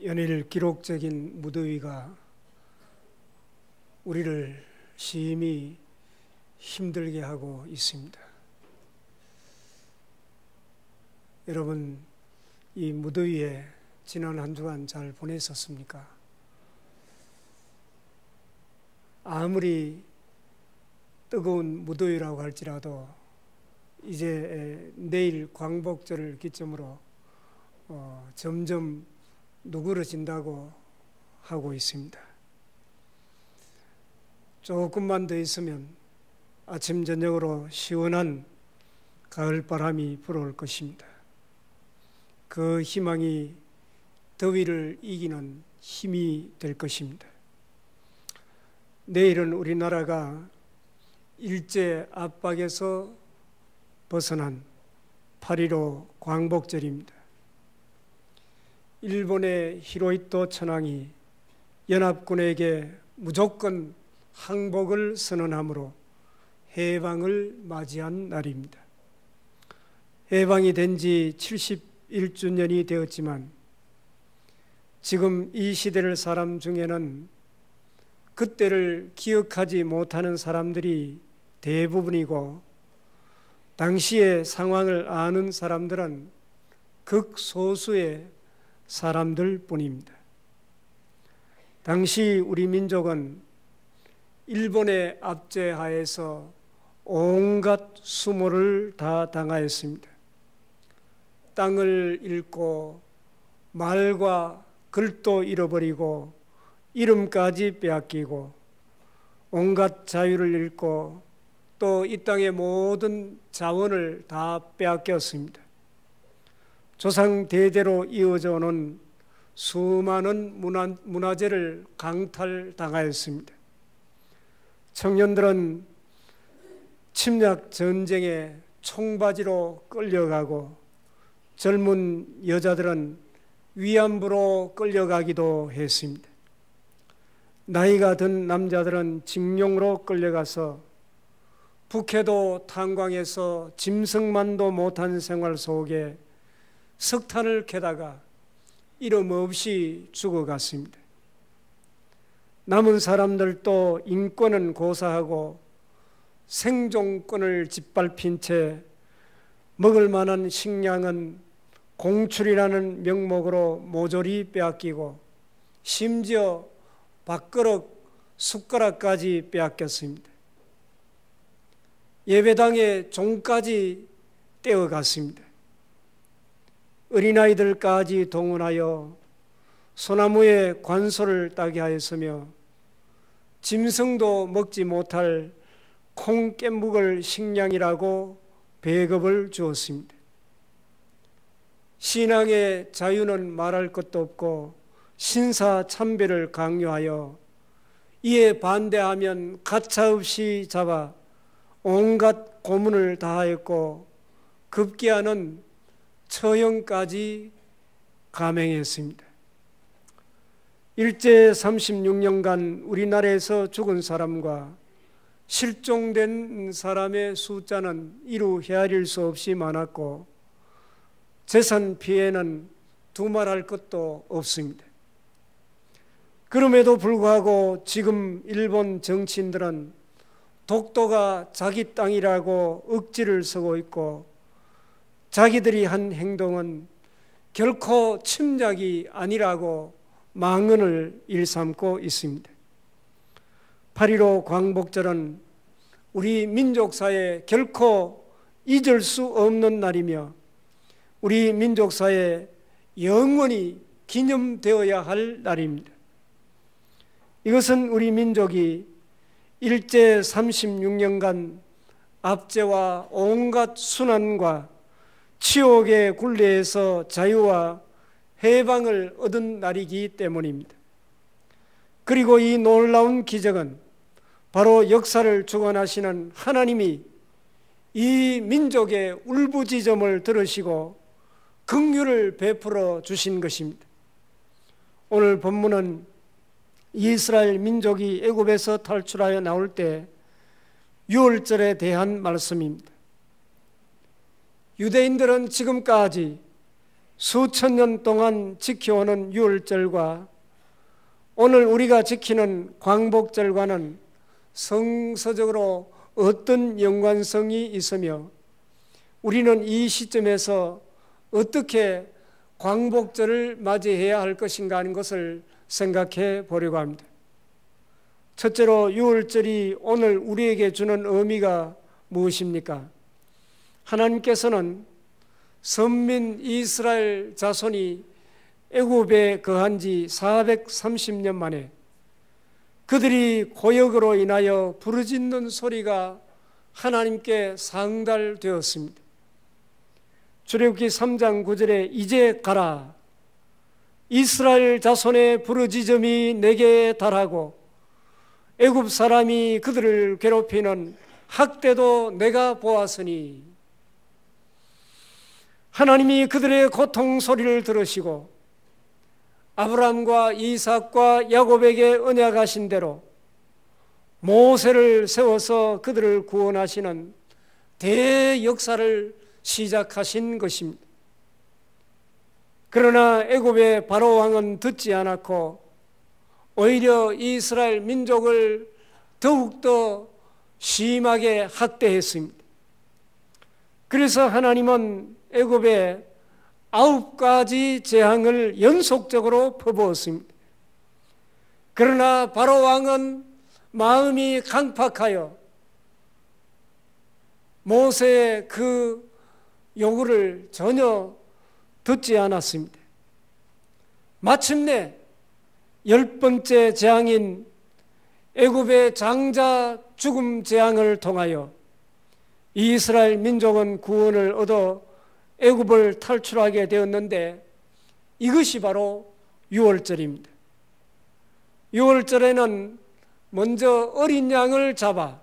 연일 기록적인 무더위가 우리를 심히 힘들게 하고 있습니다. 여러분, 이 무더위에 지난 한 주간 잘 보내셨습니까? 아무리 뜨거운 무더위라고 할지라도 이제 내일 광복절을 기점으로 점점 누그러진다고 하고 있습니다. 조금만 더 있으면 아침 저녁으로 시원한 가을바람이 불어올 것입니다. 그 희망이 더위를 이기는 힘이 될 것입니다. 내일은 우리나라가 일제 압박에서 벗어난 8.15 광복절입니다. 일본의 히로히토 천황이 연합군에게 무조건 항복을 선언함으로 해방을 맞이한 날입니다. 해방이 된 지 71주년이 되었지만 지금 이 시대를 사람 중에는 그때를 기억하지 못하는 사람들이 대부분이고 당시의 상황을 아는 사람들은 극소수의 사람들 뿐입니다. 당시 우리 민족은 일본의 압제하에서 온갖 수모를 다 당하였습니다. 땅을 잃고 말과 글도 잃어버리고 이름까지 빼앗기고 온갖 자유를 잃고 또 이 땅의 모든 자원을 다 빼앗겼습니다. 조상 대대로 이어져 오는 수많은 문화재를 강탈당하였습니다. 청년들은 침략 전쟁에 총바지로 끌려가고 젊은 여자들은 위안부로 끌려가기도 했습니다. 나이가 든 남자들은 징용으로 끌려가서 북해도 탄광에서 짐승만도 못한 생활 속에 석탄을 캐다가 이름 없이 죽어갔습니다. 남은 사람들도 인권은 고사하고 생존권을 짓밟힌 채 먹을 만한 식량은 공출이라는 명목으로 모조리 빼앗기고 심지어 밥그릇, 숟가락까지 빼앗겼습니다. 예배당의 종까지 떼어갔습니다. 어린아이들까지 동원하여 소나무에 관소를 따게 하였으며 짐승도 먹지 못할 콩 깻묵을 식량이라고 배급을 주었습니다. 신앙의 자유는 말할 것도 없고 신사참배를 강요하여 이에 반대하면 가차없이 잡아 온갖 고문을 다하였고 급기야는 처형까지 감행했습니다. 일제 36년간 우리나라에서 죽은 사람과 실종된 사람의 숫자는 이루 헤아릴 수 없이 많았고 재산 피해는 두말할 것도 없습니다. 그럼에도 불구하고 지금 일본 정치인들은 독도가 자기 땅이라고 억지를 쓰고 있고 자기들이 한 행동은 결코 침략이 아니라고 망언을 일삼고 있습니다. 8.15 광복절은 우리 민족사에 결코 잊을 수 없는 날이며 우리 민족사에 영원히 기념되어야 할 날입니다. 이것은 우리 민족이 일제 36년간 압제와 온갖 순환과 치욕의 굴레에서 자유와 해방을 얻은 날이기 때문입니다. 그리고 이 놀라운 기적은 바로 역사를 주관하시는 하나님이 이 민족의 울부짖음을 들으시고 긍휼을 베풀어 주신 것입니다. 오늘 본문은 이스라엘 민족이 애굽에서 탈출하여 나올 때 유월절에 대한 말씀입니다. 유대인들은 지금까지 수천 년 동안 지켜오는 유월절과 오늘 우리가 지키는 광복절과는 성서적으로 어떤 연관성이 있으며 우리는 이 시점에서 어떻게 광복절을 맞이해야 할 것인가 하는 것을 생각해 보려고 합니다. 첫째로 유월절이 오늘 우리에게 주는 의미가 무엇입니까? 하나님께서는 선민 이스라엘 자손이 애굽에 거한 지 430년 만에 그들이 고역으로 인하여 부르짖는 소리가 하나님께 상달되었습니다. 출애굽기 3장 9절에 이제 가라, 이스라엘 자손의 부르짖음이 내게 달하고 애굽 사람이 그들을 괴롭히는 학대도 내가 보았으니, 하나님이 그들의 고통 소리를 들으시고 아브라함과 이삭과 야곱에게 언약하신 대로 모세를 세워서 그들을 구원하시는 대역사를 시작하신 것입니다. 그러나 애굽의 바로 왕은 듣지 않았고 오히려 이스라엘 민족을 더욱더 심하게 학대했습니다. 그래서 하나님은 애굽에 9가지 재앙을 연속적으로 퍼부었습니다. 그러나 바로 왕은 마음이 강팍하여 모세의 그 요구를 전혀 듣지 않았습니다. 마침내 10번째 재앙인 애굽의 장자 죽음 재앙을 통하여 이스라엘 민족은 구원을 얻어 애굽을 탈출하게 되었는데, 이것이 바로 유월절입니다. 유월절에는 먼저 어린 양을 잡아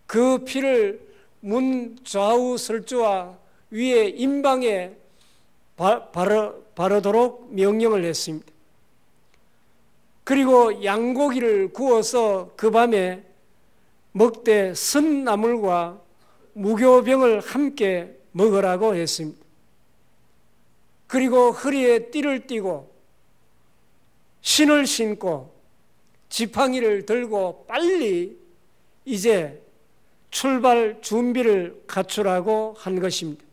그 피를 문 좌우 설주와 위에 임방에 바르도록 명령을 했습니다. 그리고 양고기를 구워서 그 밤에 먹되 쓴나물과 무교병을 함께 먹으라고 했습니다. 그리고 허리에 띠를 띠고 신을 신고 지팡이를 들고 빨리 이제 출발 준비를 갖추라고 한 것입니다.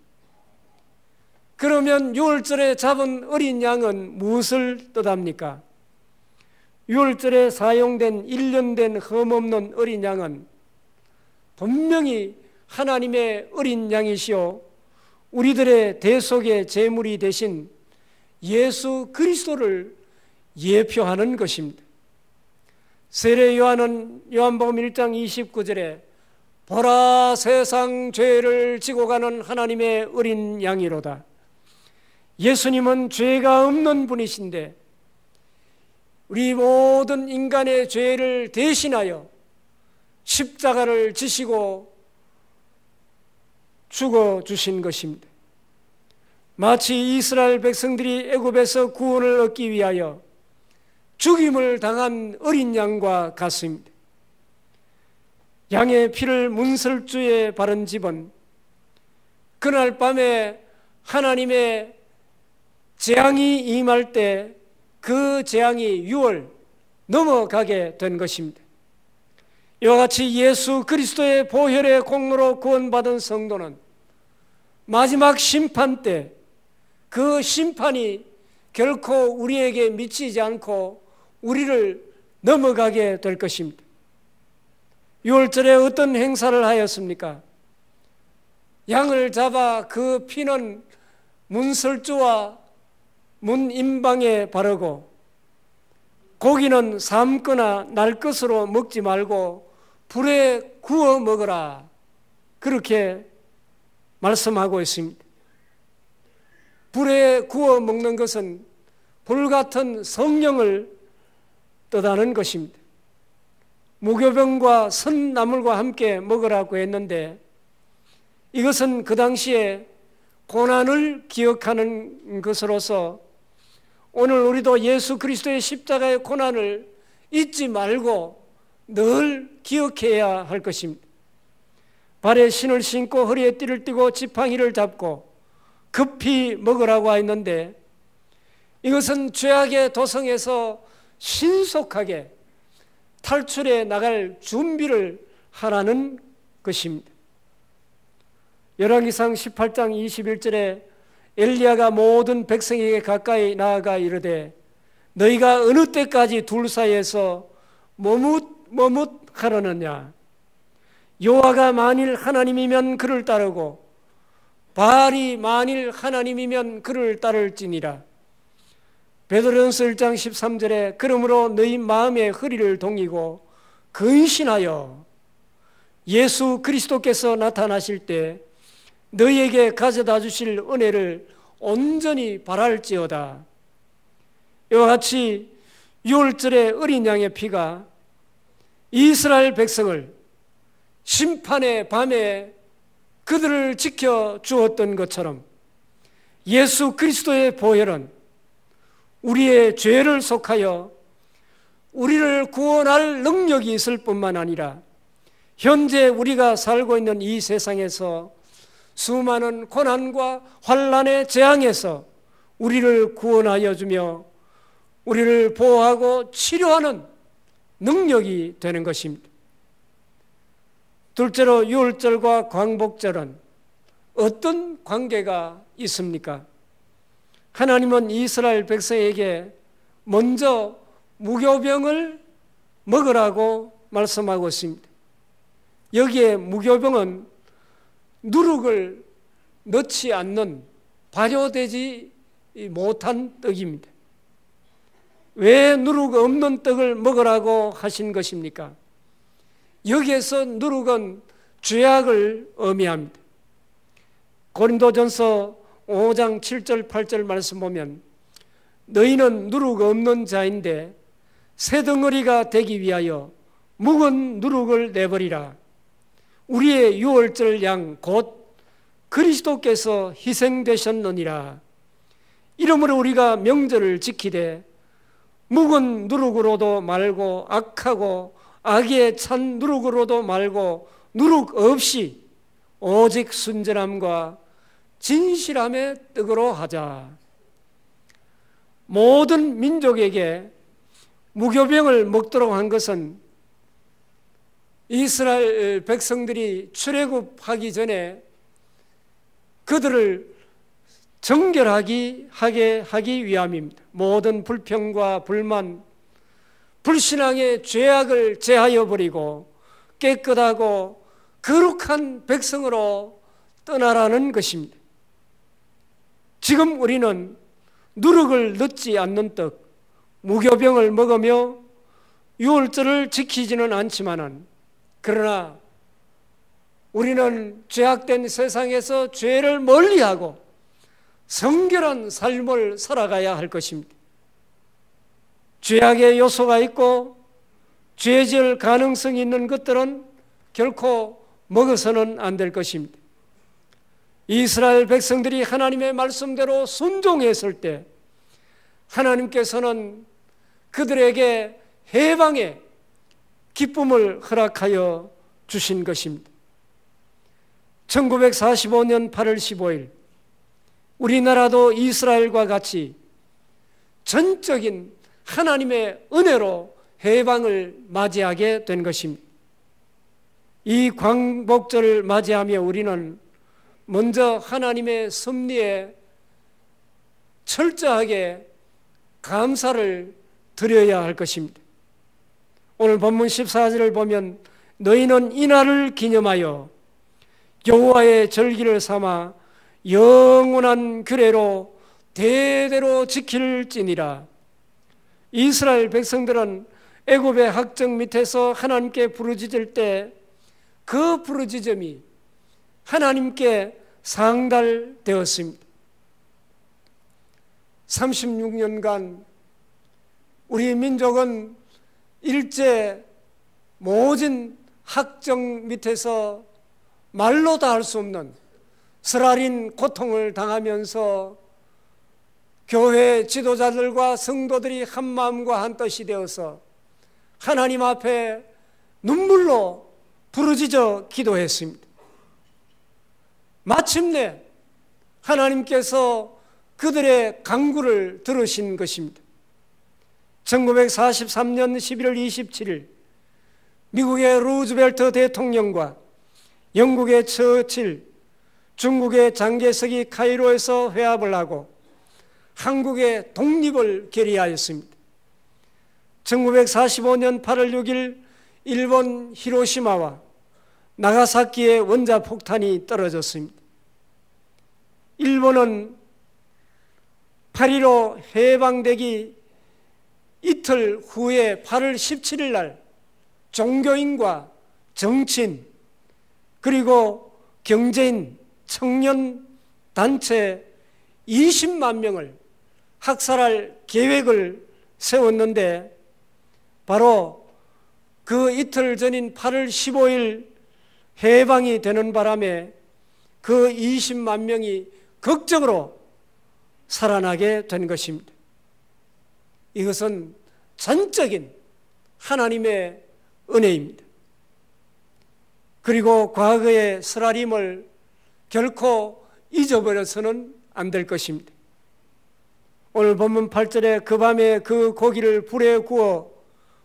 그러면 유월절에 잡은 어린 양은 무엇을 뜻합니까? 유월절에 사용된 1년 된 흠없는 어린 양은 분명히 하나님의 어린 양이시오 우리들의 대속의 제물이 되신 예수 그리스도를 예표하는 것입니다. 세례 요한은 요한복음 1장 29절에 보라, 세상 죄를 지고 가는 하나님의 어린 양이로다. 예수님은 죄가 없는 분이신데 우리 모든 인간의 죄를 대신하여 십자가를 지시고 죽어주신 것입니다. 마치 이스라엘 백성들이 애굽에서 구원을 얻기 위하여 죽임을 당한 어린 양과 같습니다. 양의 피를 문설주에 바른 집은 그날 밤에 하나님의 재앙이 임할 때 그 재앙이 유월 넘어가게 된 것입니다. 이와 같이 예수 그리스도의 보혈의 공로로 구원받은 성도는 마지막 심판 때 그 심판이 결코 우리에게 미치지 않고 우리를 넘어가게 될 것입니다. 유월절에 어떤 행사를 하였습니까? 양을 잡아 그 피는 문설주와 문 임방에 바르고 고기는 삶거나 날 것으로 먹지 말고 불에 구워 먹으라, 그렇게 말씀하고 있습니다. 불에 구워 먹는 것은 불같은 성령을 뜻하는 것입니다. 무교병과 쓴나물과 함께 먹으라고 했는데 이것은 그 당시에 고난을 기억하는 것으로서 오늘 우리도 예수 그리스도의 십자가의 고난을 잊지 말고 늘 기억해야 할 것입니다. 발에 신을 신고 허리에 띠를 띠고 지팡이를 잡고 급히 먹으라고 했는데 이것은 죄악의 도성에서 신속하게 탈출해 나갈 준비를 하라는 것입니다. 열왕기상 18장 21절에 엘리야가 모든 백성에게 가까이 나아가 이르되 너희가 어느 때까지 둘 사이에서 머뭇하려느냐. 여호와가 만일 하나님이면 그를 따르고 바알이 만일 하나님이면 그를 따를지니라. 베드로전서 1장 13절에 그러므로 너희 마음의 허리를 동이고 근신하여 예수 그리스도께서 나타나실 때 너희에게 가져다 주실 은혜를 온전히 바랄지어다. 이와 같이 6월절의 어린 양의 피가 이스라엘 백성을 심판의 밤에 그들을 지켜 주었던 것처럼 예수 그리스도의 보혈은 우리의 죄를 속하여 우리를 구원할 능력이 있을 뿐만 아니라 현재 우리가 살고 있는 이 세상에서 수많은 고난과 환난의 재앙에서 우리를 구원하여 주며 우리를 보호하고 치료하는 능력이 되는 것입니다. 둘째로 유월절과 광복절은 어떤 관계가 있습니까? 하나님은 이스라엘 백성에게 먼저 무교병을 먹으라고 말씀하고 있습니다. 여기에 무교병은 누룩을 넣지 않는 발효되지 못한 떡입니다. 왜 누룩 없는 떡을 먹으라고 하신 것입니까? 여기에서 누룩은 죄악을 의미합니다. 고린도전서 5장 7절 8절 말씀 보면 너희는 누룩 없는 자인데 새덩어리가 되기 위하여 묵은 누룩을 내버리라. 우리의 유월절 양 곧 그리스도께서 희생되셨느니라. 이러므로 우리가 명절을 지키되 묵은 누룩으로도 말고 악하고 악에 찬 누룩으로도 말고 누룩 없이 오직 순전함과 진실함의 떡으로 하자. 모든 민족에게 무교병을 먹도록 한 것은 이스라엘 백성들이 출애굽하기 전에 그들을 정결하게 하기 위함입니다. 모든 불평과 불만, 불신앙의 죄악을 제하여 버리고 깨끗하고 거룩한 백성으로 떠나라는 것입니다. 지금 우리는 누룩을 넣지 않는 떡, 무교병을 먹으며 유월절을 지키지는 않지만은 그러나 우리는 죄악된 세상에서 죄를 멀리하고 성결한 삶을 살아가야 할 것입니다. 죄악의 요소가 있고 죄질 가능성이 있는 것들은 결코 먹어서는 안 될 것입니다. 이스라엘 백성들이 하나님의 말씀대로 순종했을 때 하나님께서는 그들에게 해방의 기쁨을 허락하여 주신 것입니다. 1945년 8월 15일 우리나라도 이스라엘과 같이 전적인 하나님의 은혜로 해방을 맞이하게 된 것입니다. 이 광복절을 맞이하며 우리는 먼저 하나님의 섭리에 철저하게 감사를 드려야 할 것입니다. 오늘 본문 14절을 보면 너희는 이날을 기념하여 여호와의 절기를 삼아 영원한 규례로 대대로 지킬지니라. 이스라엘 백성들은 애굽의 학정 밑에서 하나님께 부르짖을 때 그 부르짖음이 하나님께 상달되었습니다. 36년간 우리 민족은 일제 모진 학정 밑에서 말로 다 할 수 없는 쓰라린 고통을 당하면서 교회 지도자들과 성도들이 한 마음과 한 뜻이 되어서 하나님 앞에 눈물로 부르짖어 기도했습니다. 마침내 하나님께서 그들의 간구를 들으신 것입니다. 1943년 11월 27일 미국의 루즈벨트 대통령과 영국의 처칠, 중국의 장개석이 카이로에서 회합을 하고 한국의 독립을 결의하였습니다. 1945년 8월 6일 일본 히로시마와 나가사키에 원자폭탄이 떨어졌습니다. 일본은 8.15 해방되기 이틀 후에 8월 17일 날 종교인과 정치인 그리고 경제인, 청년 단체 20만 명을 학살할 계획을 세웠는데 바로 그 이틀 전인 8월 15일 해방이 되는 바람에 그 20만 명이 극적으로 살아나게 된 것입니다. 이것은 전적인 하나님의 은혜입니다. 그리고 과거의 쓰라림을 결코 잊어버려서는 안 될 것입니다. 오늘 본문 8절에 그 밤에 그 고기를 불에 구워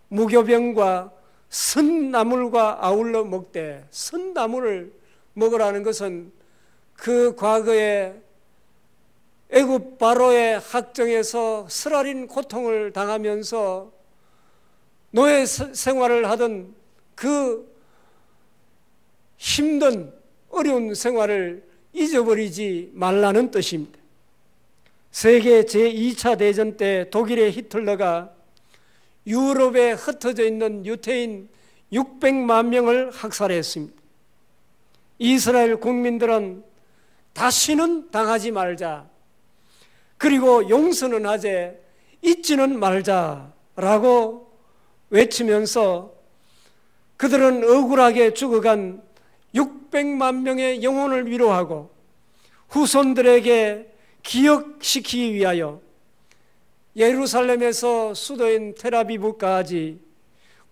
무교병과 선나물과 아울러 먹되, 선나물을 먹으라는 것은 그 과거에 애굽 바로의 학정에서 쓰라린 고통을 당하면서 노예 생활을 하던 그 힘든 어려운 생활을 잊어버리지 말라는 뜻입니다. 세계 제2차 대전 때 독일의 히틀러가 유럽에 흩어져 있는 유태인 600만 명을 학살했습니다. 이스라엘 국민들은 다시는 당하지 말자, 그리고 용서는 하되 잊지는 말자라고 외치면서 그들은 억울하게 죽어간 600만 명의 영혼을 위로하고 후손들에게 기억시키기 위하여 예루살렘에서 수도인 텔아비브까지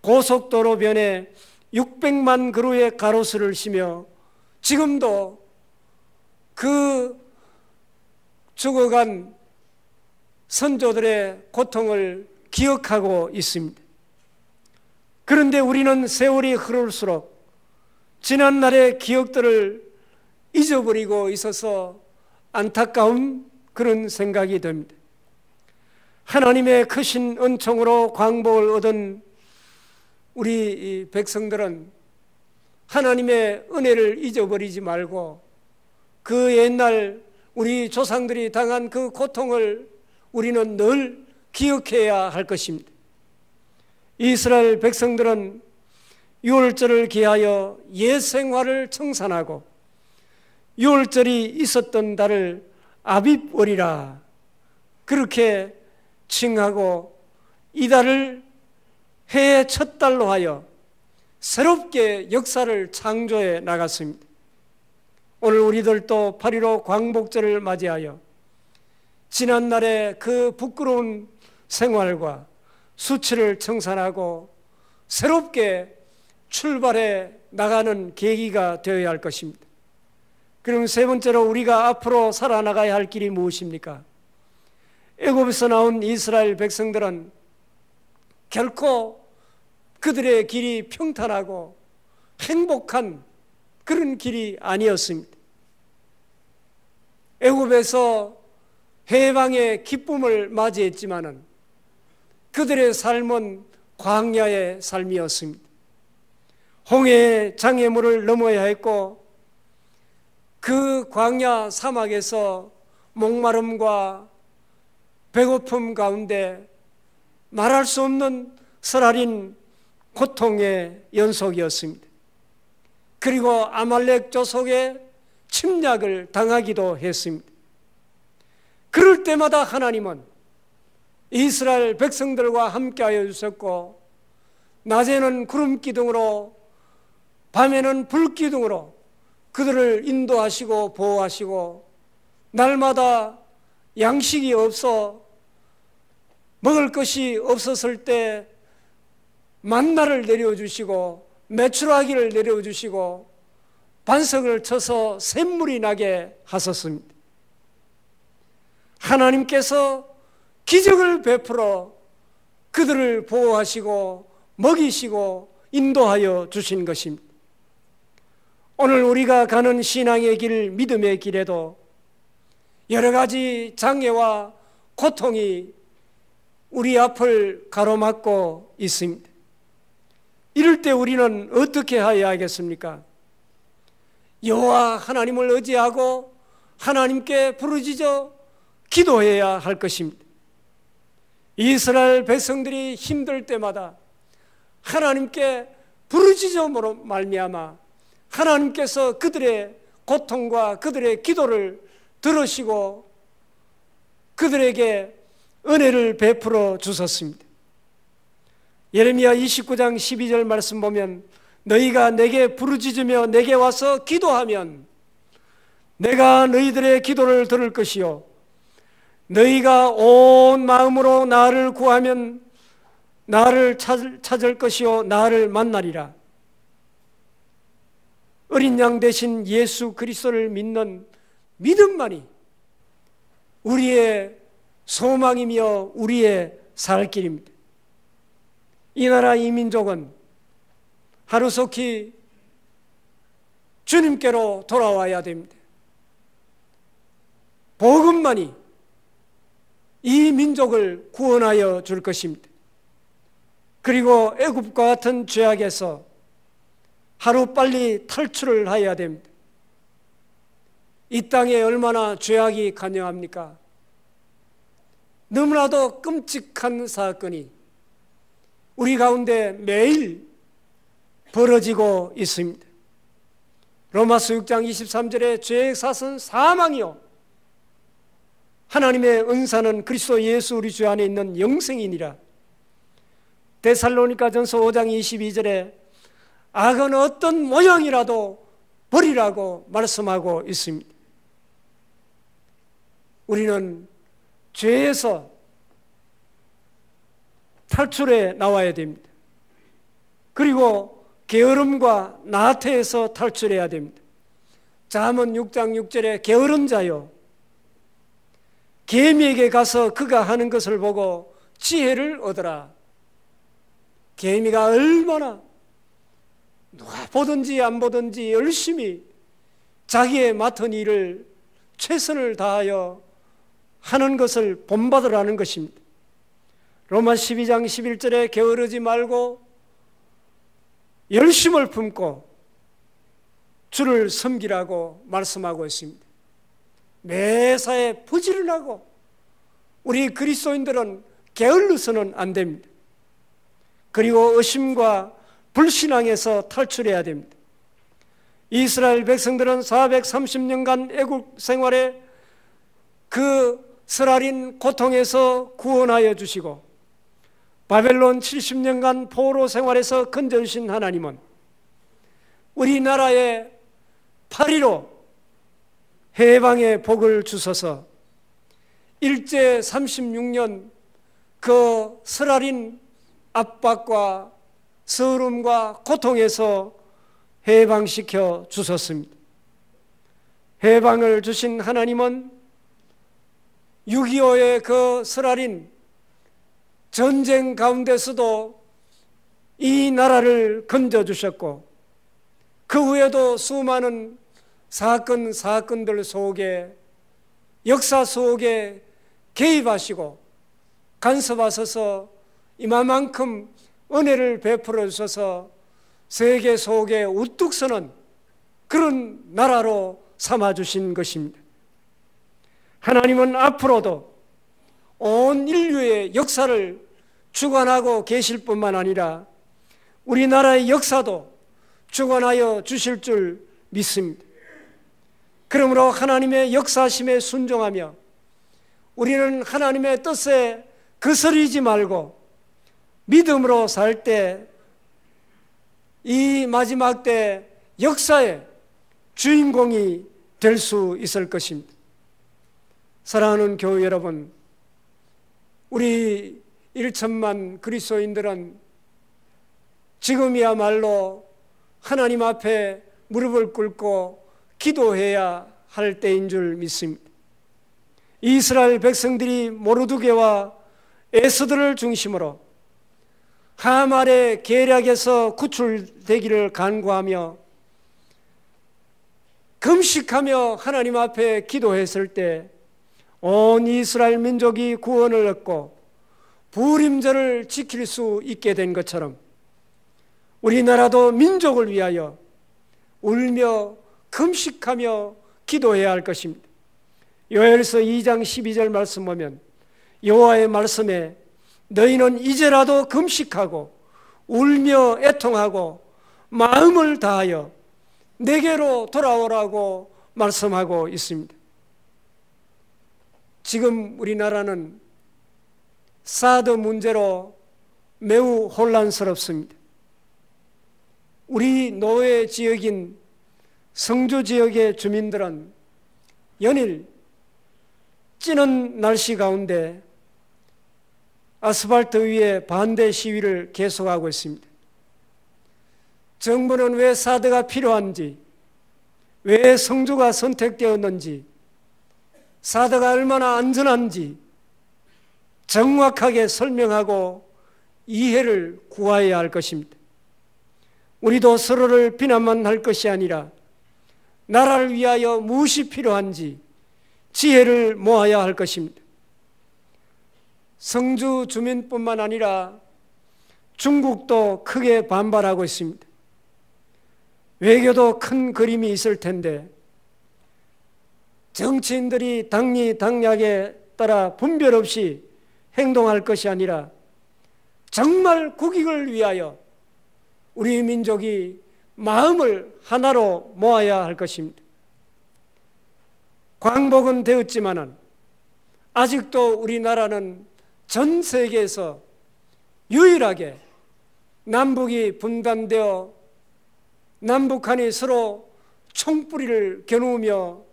고속도로변에 600만 그루의 가로수를 심어 지금도 그 죽어간 선조들의 고통을 기억하고 있습니다. 그런데 우리는 세월이 흐를수록 지난날의 기억들을 잊어버리고 있어서 안타까운 그런 생각이 듭니다. 하나님의 크신 은총으로 광복을 얻은 우리 백성들은 하나님의 은혜를 잊어버리지 말고 그 옛날 우리 조상들이 당한 그 고통을 우리는 늘 기억해야 할 것입니다. 이스라엘 백성들은 유월절을 기하여 옛 생활을 청산하고 유월절이 있었던 달을 아빕월이라 그렇게 칭하고 이 달을 해의 첫 달로 하여 새롭게 역사를 창조해 나갔습니다. 오늘 우리들도 8.15 광복절을 맞이하여 지난날의 그 부끄러운 생활과 수치를 청산하고 새롭게 출발해 나가는 계기가 되어야 할 것입니다. 그럼 세 번째로 우리가 앞으로 살아나가야 할 길이 무엇입니까? 애굽에서 나온 이스라엘 백성들은 결코 그들의 길이 평탄하고 행복한 그런 길이 아니었습니다. 애굽에서 해방의 기쁨을 맞이했지만은 그들의 삶은 광야의 삶이었습니다. 홍해의 장애물을 넘어야 했고 그 광야 사막에서 목마름과 배고픔 가운데 말할 수 없는 쓰라린 고통의 연속이었습니다. 그리고 아말렉 족속의 침략을 당하기도 했습니다. 그럴 때마다 하나님은 이스라엘 백성들과 함께하여 주셨고 낮에는 구름 기둥으로 밤에는 불 기둥으로 그들을 인도하시고 보호하시고 날마다 양식이 없어 먹을 것이 없었을 때 만나를 내려주시고 메추라기를 내려주시고 반석을 쳐서 샘물이 나게 하셨습니다. 하나님께서 기적을 베풀어 그들을 보호하시고 먹이시고 인도하여 주신 것입니다. 오늘 우리가 가는 신앙의 길, 믿음의 길에도 여러 가지 장애와 고통이 우리 앞을 가로막고 있습니다. 이럴 때 우리는 어떻게 해야 하겠습니까? 여호와 하나님을 의지하고 하나님께 부르짖어 기도해야 할 것입니다. 이스라엘 백성들이 힘들 때마다 하나님께 부르짖음으로 말미암아 하나님께서 그들의 고통과 그들의 기도를 들으시고 그들에게 은혜를 베풀어 주셨습니다. 예레미야 29장 12절 말씀 보면 너희가 내게 부르짖으며 내게 와서 기도하면 내가 너희들의 기도를 들을 것이요 너희가 온 마음으로 나를 구하면 나를 찾을 것이요 나를 만나리라. 어린 양 대신 예수 그리스도를 믿는 믿음만이 우리의 소망이며 우리의 살 길입니다. 이 나라 이 민족은 하루속히 주님께로 돌아와야 됩니다. 복음만이 이 민족을 구원하여 줄 것입니다. 그리고 애굽과 같은 죄악에서 하루빨리 탈출을 해야 됩니다. 이 땅에 얼마나 죄악이 간영합니까? 너무나도 끔찍한 사건이 우리 가운데 매일 벌어지고 있습니다. 로마서 6장 23절에 죄의 삭은 사망이요 하나님의 은사는 그리스도 예수 우리 주 안에 있는 영생이니라. 데살로니가전서 5장 22절에 악은 어떤 모양이라도 버리라고 말씀하고 있습니다. 우리는 죄에서 탈출해 나와야 됩니다. 그리고 게으름과 나태에서 탈출해야 됩니다. 잠언 6장 6절에 게으른 자요 개미에게 가서 그가 하는 것을 보고 지혜를 얻어라. 개미가 얼마나 누가 보든지 안 보든지 열심히 자기의 맡은 일을 최선을 다하여 하는 것을 본받으라는 것입니다. 로마 12장 11절에 게으르지 말고 열심을 품고 주를 섬기라고 말씀하고 있습니다. 매사에 부지런하고 우리 그리스도인들은 게을러서는 안 됩니다. 그리고 의심과 불신앙에서 탈출해야 됩니다. 이스라엘 백성들은 430년간 애국 생활에 그 쓰라린 고통에서 구원하여 주시고 바벨론 70년간 포로 생활에서 건져주신 하나님은 우리나라에 8.15 해방의 복을 주셔서 일제 36년 그 쓰라린 압박과 서름과 고통에서 해방시켜 주셨습니다. 해방을 주신 하나님은 6.25의 그 쓰라린 전쟁 가운데서도 이 나라를 건져주셨고 그 후에도 수많은 사건들 속에 역사 속에 개입하시고 간섭하셔서 이만큼 은혜를 베풀어 주셔서 세계 속에 우뚝 서는 그런 나라로 삼아주신 것입니다. 하나님은 앞으로도 온 인류의 역사를 주관하고 계실 뿐만 아니라 우리나라의 역사도 주관하여 주실 줄 믿습니다. 그러므로 하나님의 역사심에 순종하며 우리는 하나님의 뜻에 거스르지 말고 믿음으로 살 때 이 마지막 때 역사의 주인공이 될 수 있을 것입니다. 사랑하는 교회 여러분, 우리 1천만 그리스도인들은 지금이야말로 하나님 앞에 무릎을 꿇고 기도해야 할 때인 줄 믿습니다. 이스라엘 백성들이 모르드게와 에스더를 중심으로 하말의 계략에서 구출되기를 간구하며 금식하며 하나님 앞에 기도했을 때 온 이스라엘 민족이 구원을 얻고 부림절을 지킬 수 있게 된 것처럼 우리나라도 민족을 위하여 울며 금식하며 기도해야 할 것입니다. 요엘서 2장 12절 말씀 보면 여호와의 말씀에 너희는 이제라도 금식하고 울며 애통하고 마음을 다하여 내게로 돌아오라고 말씀하고 있습니다. 지금 우리나라는 사드 문제로 매우 혼란스럽습니다. 우리 노예 지역인 성주 지역의 주민들은 연일 찌는 날씨 가운데 아스팔트 위에 반대 시위를 계속하고 있습니다. 정부는 왜 사드가 필요한지, 왜 성주가 선택되었는지, 사드가 얼마나 안전한지 정확하게 설명하고 이해를 구해야 할 것입니다. 우리도 서로를 비난만 할 것이 아니라 나라를 위하여 무엇이 필요한지 지혜를 모아야 할 것입니다. 성주 주민뿐만 아니라 중국도 크게 반발하고 있습니다. 외교도 큰 그림이 있을 텐데 정치인들이 당리당략에 따라 분별 없이 행동할 것이 아니라 정말 국익을 위하여 우리 민족이 마음을 하나로 모아야 할 것입니다. 광복은 되었지만은 아직도 우리나라는 전 세계에서 유일하게 남북이 분단되어 남북한이 서로 총뿌리를 겨누며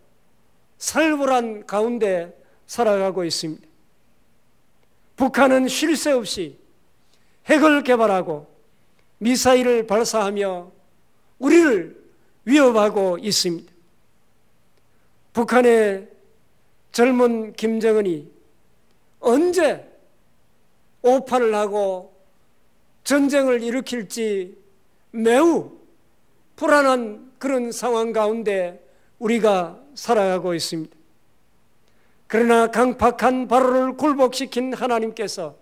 살벌한 가운데 살아가고 있습니다. 북한은 쉴 새 없이 핵을 개발하고 미사일을 발사하며 우리를 위협하고 있습니다. 북한의 젊은 김정은이 언제 오판을 하고 전쟁을 일으킬지 매우 불안한 그런 상황 가운데 우리가 살아가고 있습니다. 그러나 강팍한 바로를 굴복시킨 하나님께서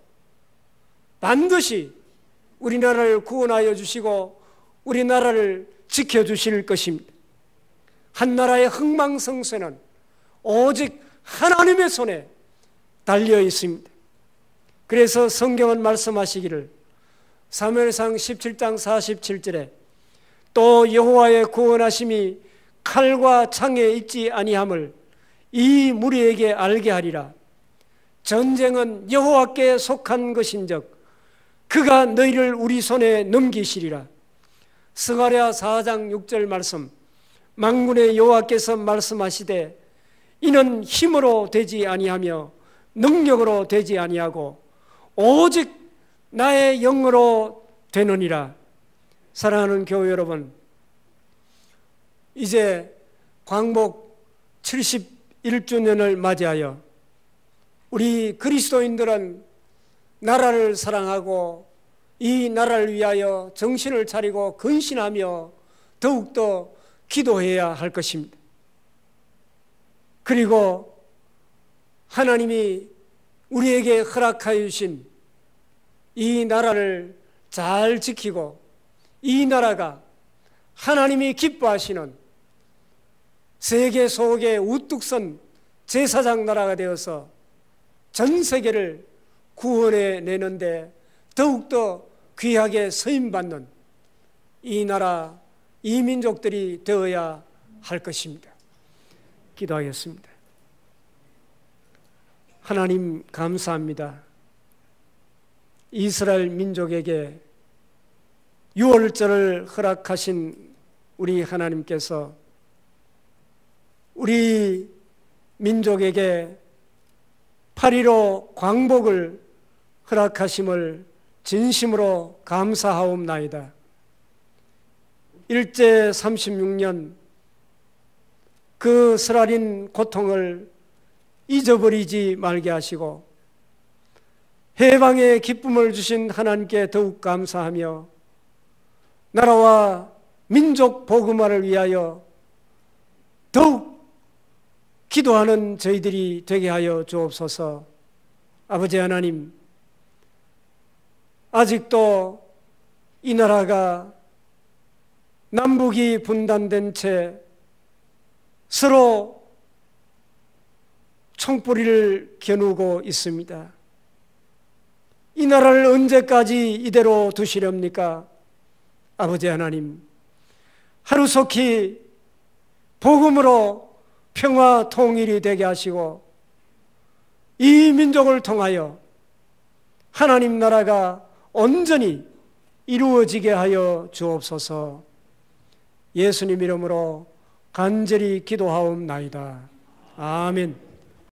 반드시 우리나라를 구원하여 주시고 우리나라를 지켜주실 것입니다. 한나라의 흥망성쇠는 오직 하나님의 손에 달려 있습니다. 그래서 성경은 말씀하시기를 사무엘상 17장 47절에 또 여호와의 구원하심이 칼과 창에 있지 아니함을 이 무리에게 알게 하리라. 전쟁은 여호와께 속한 것인즉 그가 너희를 우리 손에 넘기시리라. 스가랴 4장 6절 말씀 만군의 여호와께서 말씀하시되 이는 힘으로 되지 아니하며 능력으로 되지 아니하고 오직 나의 영으로 되느니라. 사랑하는 교회 여러분, 이제 광복 71주년을 맞이하여 우리 그리스도인들은 나라를 사랑하고 이 나라를 위하여 정신을 차리고 근신하며 더욱더 기도해야 할 것입니다. 그리고 하나님이 우리에게 허락하여 주신 이 나라를 잘 지키고 이 나라가 하나님이 기뻐하시는 세계 속에 우뚝 선 제사장 나라가 되어서 전 세계를 구원해 내는데 더욱더 귀하게 쓰임받는 이 나라, 이 민족들이 되어야 할 것입니다. 기도하겠습니다. 하나님 감사합니다. 이스라엘 민족에게 유월절을 허락하신 우리 하나님께서 우리 민족에게 8.15 광복을 허락하심을 진심으로 감사하옵나이다. 일제 36년 그 쓰라린 고통을 잊어버리지 말게 하시고 해방의 기쁨을 주신 하나님께 더욱 감사하며 나라와 민족 복음화를 위하여 더욱 기도하는 저희들이 되게 하여 주옵소서. 아버지 하나님, 아직도 이 나라가 남북이 분단된 채 서로 총뿌리를 겨누고 있습니다. 이 나라를 언제까지 이대로 두시렵니까? 아버지 하나님, 하루속히 복음으로 평화 통일이 되게 하시고 이 민족을 통하여 하나님 나라가 온전히 이루어지게 하여 주옵소서. 예수님 이름으로 간절히 기도하옵나이다. 아멘.